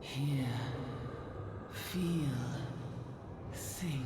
Hear, feel, think.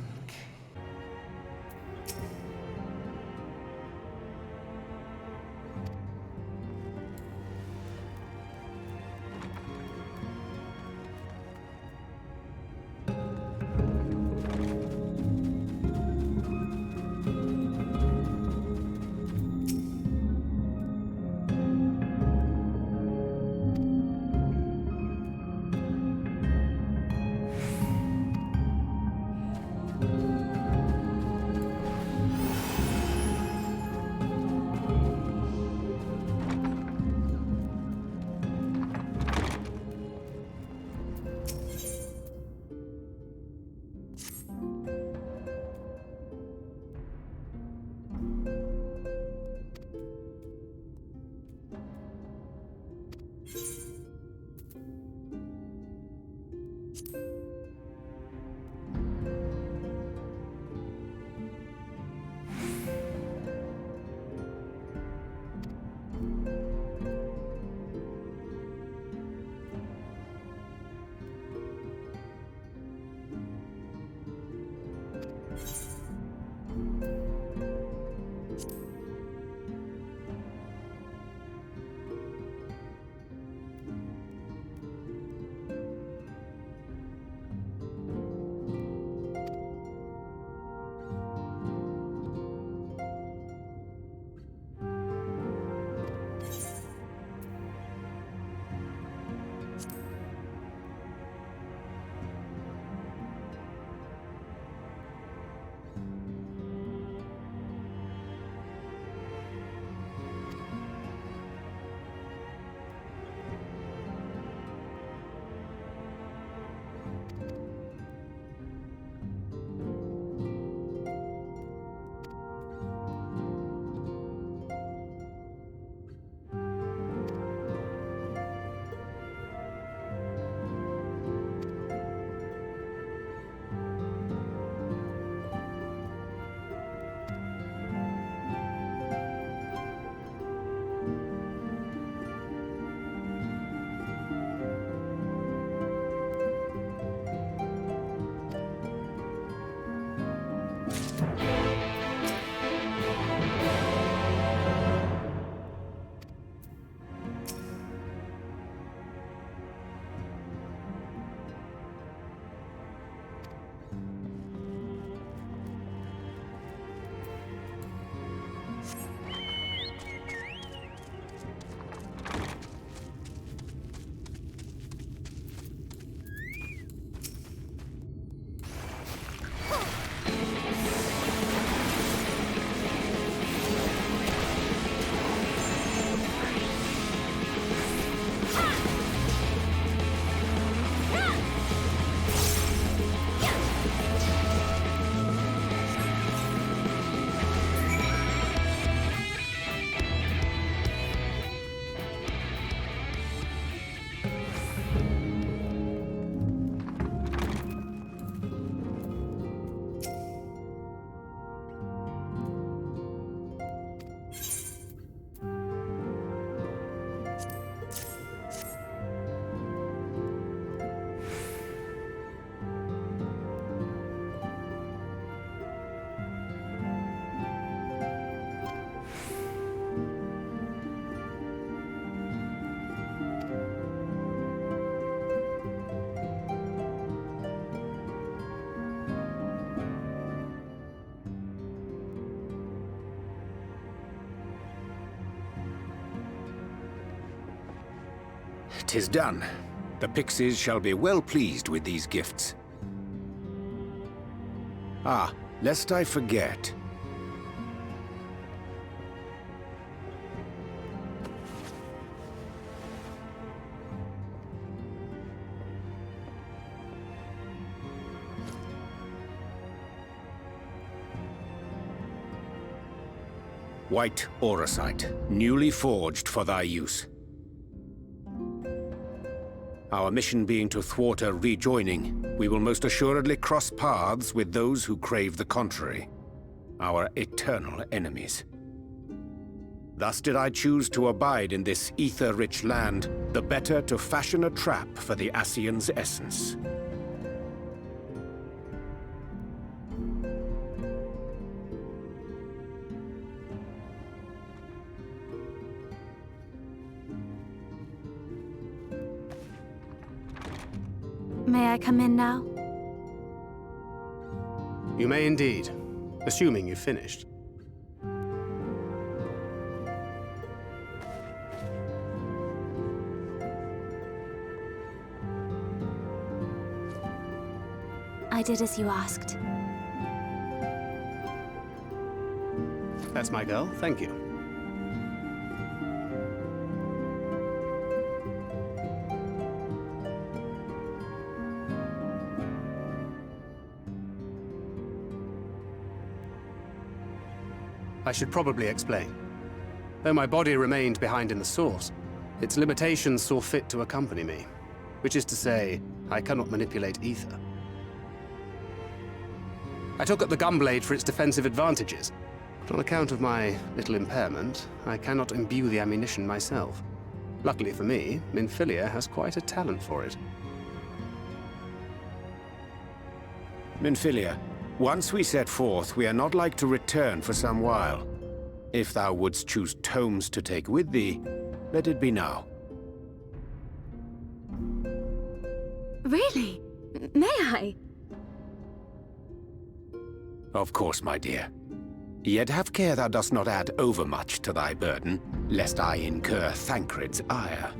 "'Tis done. The pixies shall be well pleased with these gifts. Ah, lest I forget. White auracite, newly forged for thy use. Our mission being to thwart a rejoining, we will most assuredly cross paths with those who crave the contrary, our eternal enemies. Thus did I choose to abide in this ether-rich land, the better to fashion a trap for the Ascian's essence. May I come in now? You may indeed, assuming you've finished. I did as you asked. That's my girl, thank you. I should probably explain. Though my body remained behind in the source, its limitations saw fit to accompany me. Which is to say, I cannot manipulate ether. I took up the gunblade for its defensive advantages, but on account of my little impairment, I cannot imbue the ammunition myself. Luckily for me, Minfilia has quite a talent for it. Minfilia, once we set forth, we are not like to return for some while. If thou wouldst choose tomes to take with thee, let it be now. Really? May I? Of course, my dear. Yet have care thou dost not add overmuch to thy burden, lest I incur Thancred's ire.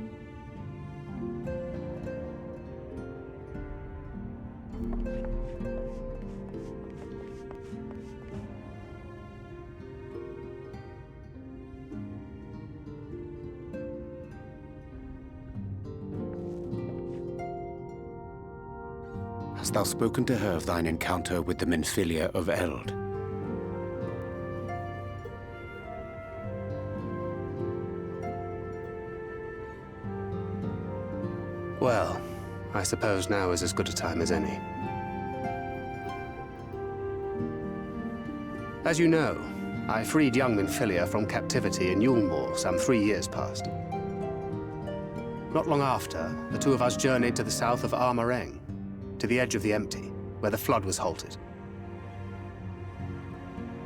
Hast thou spoken to her of thine encounter with the Minfilia of Eld? Well, I suppose now is as good a time as any. As you know, I freed young Minfilia from captivity in Yulmore some 3 years past. Not long after, the two of us journeyed to the south of Armareng, to the edge of the Empty, where the flood was halted.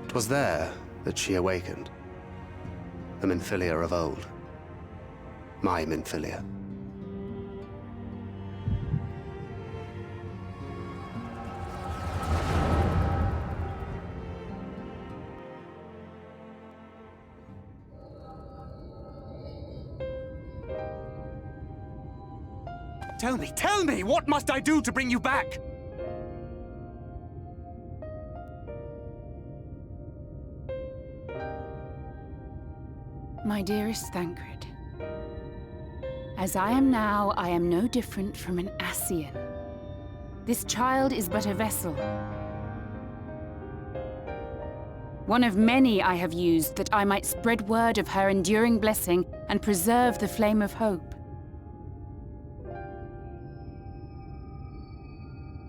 'Twas there that she awakened. The Minfilia of old. My Minfilia. Tell me, what must I do to bring you back? My dearest Thancred, as I am now, I am no different from an Ascian. This child is but a vessel. One of many I have used that I might spread word of her enduring blessing and preserve the flame of hope.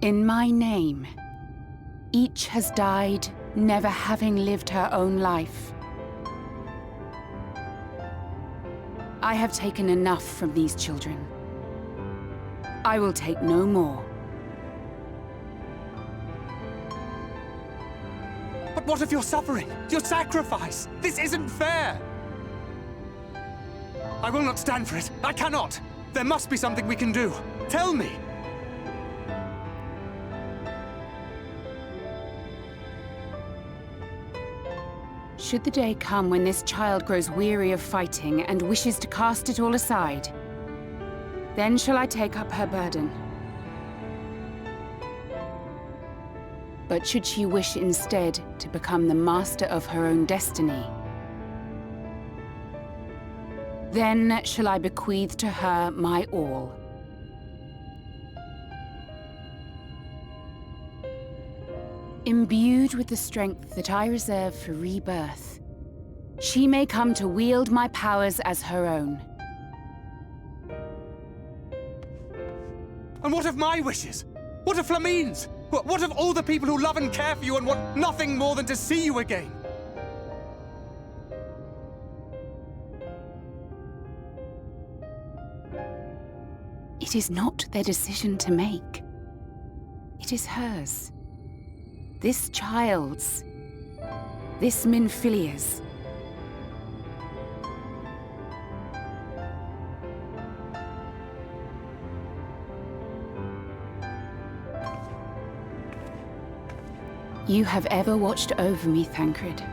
In my name, each has died, never having lived her own life. I have taken enough from these children. I will take no more. But what of your suffering? Your sacrifice? This isn't fair! I will not stand for it. I cannot! There must be something we can do. Tell me! Should the day come when this child grows weary of fighting and wishes to cast it all aside, then shall I take up her burden. But should she wish instead to become the master of her own destiny, then shall I bequeath to her my all. Imbued with the strength that I reserve for rebirth, she may come to wield my powers as her own. And what of my wishes? What of Flamine's? What of all the people who love and care for you and want nothing more than to see you again? It is not their decision to make. It is hers. This child's. This Minfilia's. You have ever watched over me, Thancred.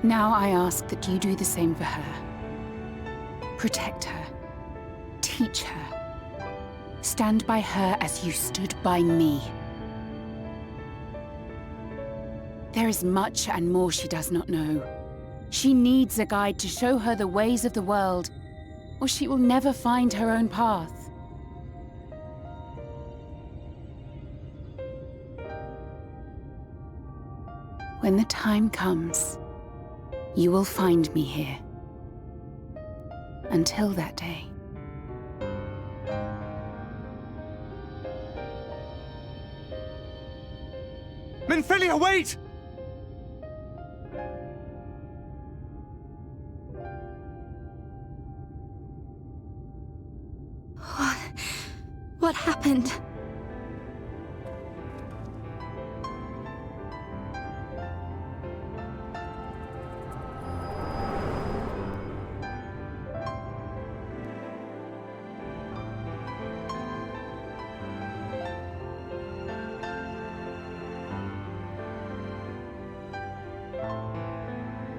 Now I ask that you do the same for her. Protect her. Teach her. Stand by her as you stood by me. There is much and more she does not know. She needs a guide to show her the ways of the world, or she will never find her own path. When the time comes, you will find me here. Until that day. Minfilia, wait! What happened?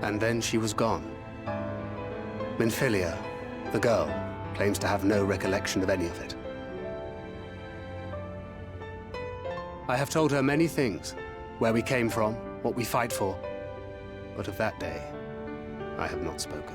And then she was gone. Minfilia, the girl, claims to have no recollection of any of it. I have told her many things. Where we came from, what we fight for. But of that day, I have not spoken.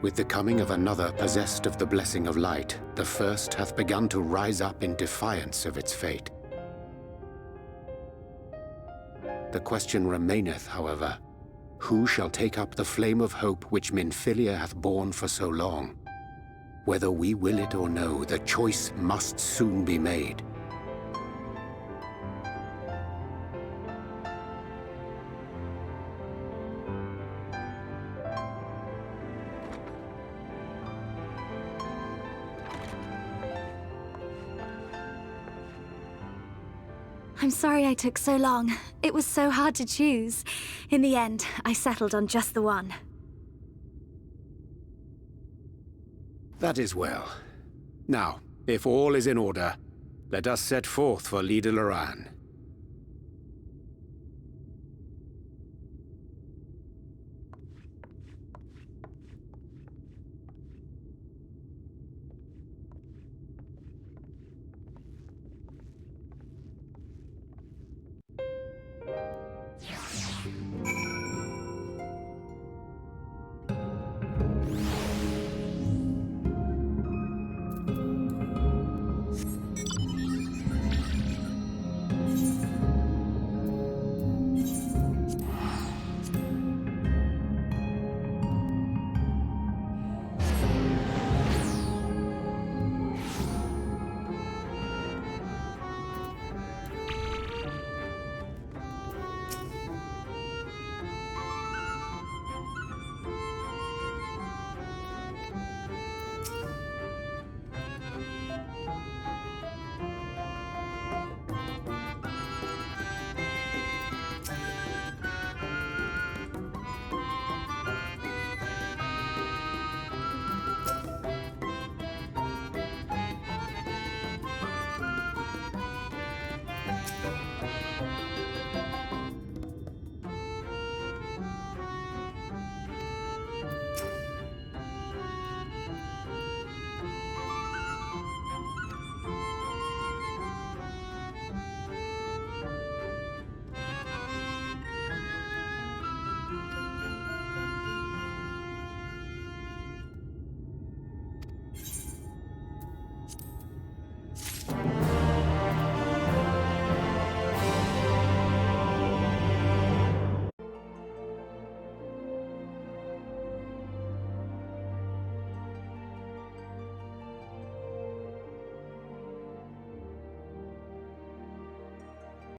With the coming of another possessed of the blessing of light, the first hath begun to rise up in defiance of its fate. The question remaineth, however, who shall take up the flame of hope which Minfilia hath borne for so long? Whether we will it or no, the choice must soon be made. I'm sorry I took so long. It was so hard to choose. In the end, I settled on just the one. That is well. Now, if all is in order, let us set forth for Lida Loran.